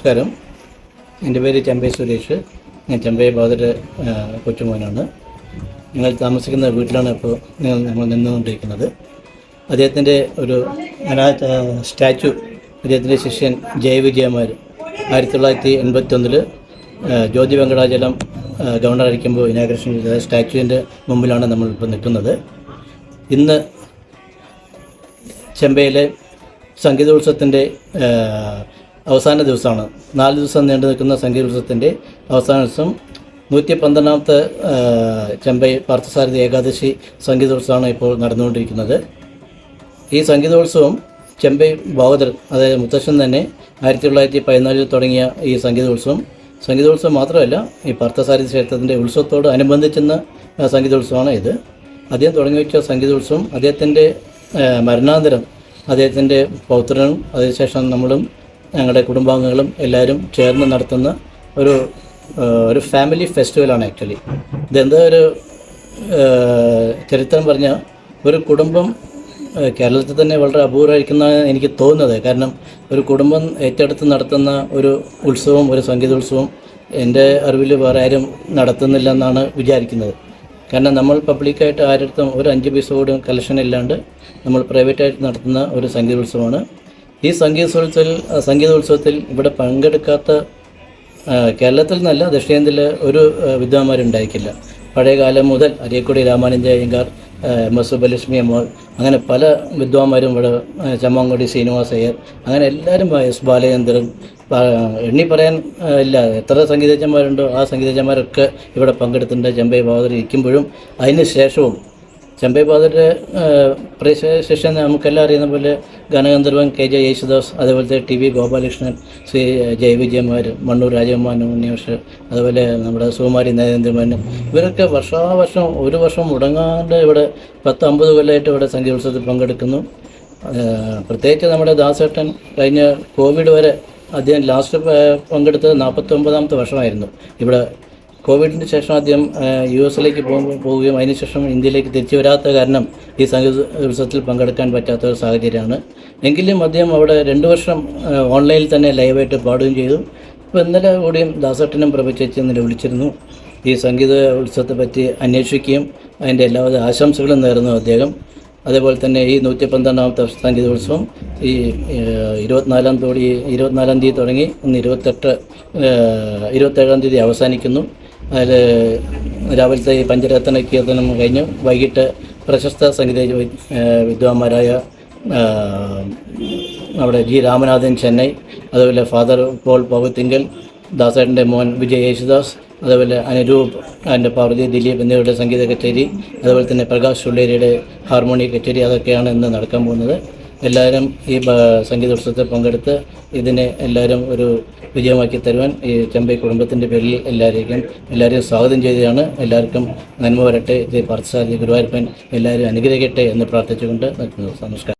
നമസ്കാരം. എൻ്റെ പേര് ചെമ്പൈ സുരേഷ്. ഞാൻ ചെമ്പൈ ബാദർ കൊച്ചുമോനാണ്. ഞങ്ങൾ താമസിക്കുന്ന വീട്ടിലാണ് ഇപ്പോൾ നമ്മൾ നിന്നുകൊണ്ടിരിക്കുന്നത്. അദ്ദേഹത്തിൻ്റെ ഒരു സ്റ്റാച്ചു, അദ്ദേഹത്തിൻ്റെ ശിഷ്യൻ ജയവിജയമാർ 1981 ജ്യോതി വെങ്കടാചലം ഗവർണറായിരിക്കുമ്പോൾ ഇനാഗ്രേഷൻ ചെയ്ത സ്റ്റാച്ചുവിൻ്റെ മുമ്പിലാണ് നമ്മളിപ്പോൾ നിൽക്കുന്നത്. ഇന്ന് ചെമ്പൈയിലെ സംഗീതോത്സവത്തിൻ്റെ അവസാന ദിവസമാണ്. 4 ദിവസം നീണ്ടു നിൽക്കുന്ന സംഗീതോത്സവത്തിൻ്റെ അവസാന ദിവസം 112ാമത്തെ ചെമ്പൈ പാർത്ഥസാരഥി ഏകാദശി സംഗീതോത്സവമാണ് ഇപ്പോൾ നടന്നുകൊണ്ടിരിക്കുന്നത്. ഈ സംഗീതോത്സവം ചെമ്പൈ ബാദർ, അതായത് മുത്തശ്ശൻ തന്നെ 1914 തുടങ്ങിയ ഈ സംഗീതോത്സവം മാത്രമല്ല, ഈ പാർത്ഥസാരഥി ക്ഷേത്രത്തിൻ്റെ ഉത്സവത്തോട് അനുബന്ധിച്ചുന്ന സംഗീതോത്സവമാണ് ഇത്. അദ്ദേഹം തുടങ്ങി വെച്ച സംഗീതോത്സവം അദ്ദേഹത്തിൻ്റെ മരണാന്തരം അദ്ദേഹത്തിൻ്റെ പൗത്രനും അതിനുശേഷം നമ്മളും ഞങ്ങളുടെ കുടുംബാംഗങ്ങളും എല്ലാവരും ചേർന്ന് നടത്തുന്ന ഒരു ഫാമിലി ഫെസ്റ്റിവലാണ്. ആക്ച്വലി ഇതെന്താ ഒരു ചരിത്രം പറഞ്ഞാൽ, ഒരു കുടുംബം കേരളത്തിൽ തന്നെ വളരെ അപൂർവമായിരിക്കുന്നതാണ് എനിക്ക് തോന്നുന്നത്. കാരണം ഒരു കുടുംബം ഏറ്റെടുത്ത് നടത്തുന്ന ഒരു ഉത്സവം, ഒരു സംഗീതോത്സവം എൻ്റെ അറിവിൽ വേറെ ആരും നടത്തുന്നില്ല എന്നാണ് വിചാരിക്കുന്നത്. കാരണം നമ്മൾ പബ്ലിക്കായിട്ട് ആരുടെ ഒരു 5 പൈസ കൂടി കളക്ഷൻ ഇല്ലാണ്ട് നമ്മൾ പ്രൈവറ്റായിട്ട് നടത്തുന്ന ഒരു സംഗീതോത്സവമാണ്. ഈ സംഗീതോത്സവത്തിൽ ഇവിടെ പങ്കെടുക്കാത്ത കേരളത്തിൽ നിന്നല്ല, ദക്ഷിണേന്ത്യയിൽ ഒരു വിദ്വാന്മാരുണ്ടായിരിക്കില്ല. പഴയകാലം മുതൽ അരിയക്കുടി രാമാനന്ദ അയ്യങ്കാർ, MS സുബ്ബലക്ഷ്മി അമ്മോൾ, അങ്ങനെ പല വിദ്വാന്മാരും ഇവിടെ, ചമ്മാങ്കുടി ശ്രീനിവാസ അയ്യർ, അങ്ങനെ എല്ലാവരും, S ബാലചന്ദ്രൻ, എണ്ണി പറയാൻ ഇല്ല എത്ര സംഗീതജ്ഞന്മാരുണ്ടോ ആ സംഗീതജ്ഞന്മാരൊക്കെ ഇവിടെ പങ്കെടുത്തിട്ടുണ്ട്. ചെമ്പൈ ബാദർ ഇരിക്കുമ്പോഴും അതിന് ശേഷവും ചെമ്പൈ ബാദറിൻ്റെ ശേഷം നമുക്കെല്ലാം അറിയുന്ന പോലെ ഗാനഗന്ധർവൻ KJ യേശുദാസ്, അതേപോലത്തെ TV ഗോപാലകൃഷ്ണൻ, ശ്രീ ജയവിജയമാർ, മണ്ണൂർ രാജകുമാരൻ ഉണ്ണിമാഷ്, അതുപോലെ നമ്മുടെ സുകുമാരി നരേന്ദ്രമേനോൻ, ഇവരൊക്കെ വർഷാവർഷം ഒരു വർഷം മുടങ്ങാണ്ട് ഇവിടെ 10-50 കൊല്ലമായിട്ട് ഇവിടെ സംഗീതോത്സവത്തിൽ പങ്കെടുക്കുന്നു. പ്രത്യേകിച്ച് നമ്മുടെ ദാസേട്ടൻ കഴിഞ്ഞ കോവിഡ് വരെ അദ്ദേഹം ലാസ്റ്റ് പങ്കെടുത്തത് 49ാമത്തെ വർഷമായിരുന്നു. ഇവിടെ കോവിഡിന് ശേഷം അദ്ദേഹം US പോവുകയും അതിനുശേഷം ഇന്ത്യയിലേക്ക് തിരിച്ചു വരാത്ത കാരണം ഈ സംഗീതോത്സവത്തിൽ പങ്കെടുക്കാൻ പറ്റാത്ത ഒരു സാഹചര്യമാണ്. എങ്കിലും അദ്ദേഹം അവിടെ 2 വർഷം ഓൺലൈനിൽ തന്നെ ലൈവായിട്ട് പാടുകയും ചെയ്തു. ഇപ്പോൾ ഇന്നലെ കൂടിയും ദാസേട്ടനും പ്രഭചേച്ചി ഇന്നലെ വിളിച്ചിരുന്നു. ഈ സംഗീത ഉത്സവത്തെ പറ്റി അന്വേഷിക്കുകയും അതിൻ്റെ എല്ലാവിധ ആശംസകളും നേർന്നു അദ്ദേഹം. അതേപോലെ തന്നെ ഈ 112ാമത്തെ സംഗീതോത്സവം ഈ 24-ാം തീയതി തുടങ്ങി ഇന്ന് 27-ാം തീയതി അവസാനിക്കുന്നു. അതിൽ രാവിലത്തെ ഈ പഞ്ചരത്ന കീർത്തനം കഴിഞ്ഞ് വൈകിട്ട് പ്രശസ്ത സംഗീത വിദ്വാന്മാരായ അവിടെ G രാമനാഥൻ ചെന്നൈ, അതുപോലെ ഫാദർ പോൾ പൗത്തിങ്കൽ, ദാസേട്ടൻ്റെ മോൻ വിജയ് യേശുദാസ്, അതുപോലെ അനിരൂപ് ആൻഡ് പാർവതി ദിലീപ് എന്നിവരുടെ സംഗീത കച്ചേരി, അതുപോലെ തന്നെ പ്രകാശ് ചുള്ളേരിയുടെ ഹാർമോണി കച്ചേരി, അതൊക്കെയാണ് ഇന്ന് നടക്കാൻ പോകുന്നത്. എല്ലാവരും ഈ സംഗീതോത്സവത്തിൽ പങ്കെടുത്ത് ഇതിനെ എല്ലാവരും ഒരു വിജയമാക്കി തരുവാൻ ഈ ചെമ്പൈ കുടുംബത്തിൻ്റെ പേരിൽ എല്ലാവരെയും സ്വാഗതം ചെയ്തതാണ്. എല്ലാവർക്കും നന്മ വരട്ടെ. പാർത്ഥസാരഥി ഗുരുവായൂരപ്പൻ എല്ലാവരും അനുഗ്രഹിക്കട്ടെ എന്ന് പ്രാർത്ഥിച്ചുകൊണ്ട് നിർത്തുന്നു. നമസ്കാരം.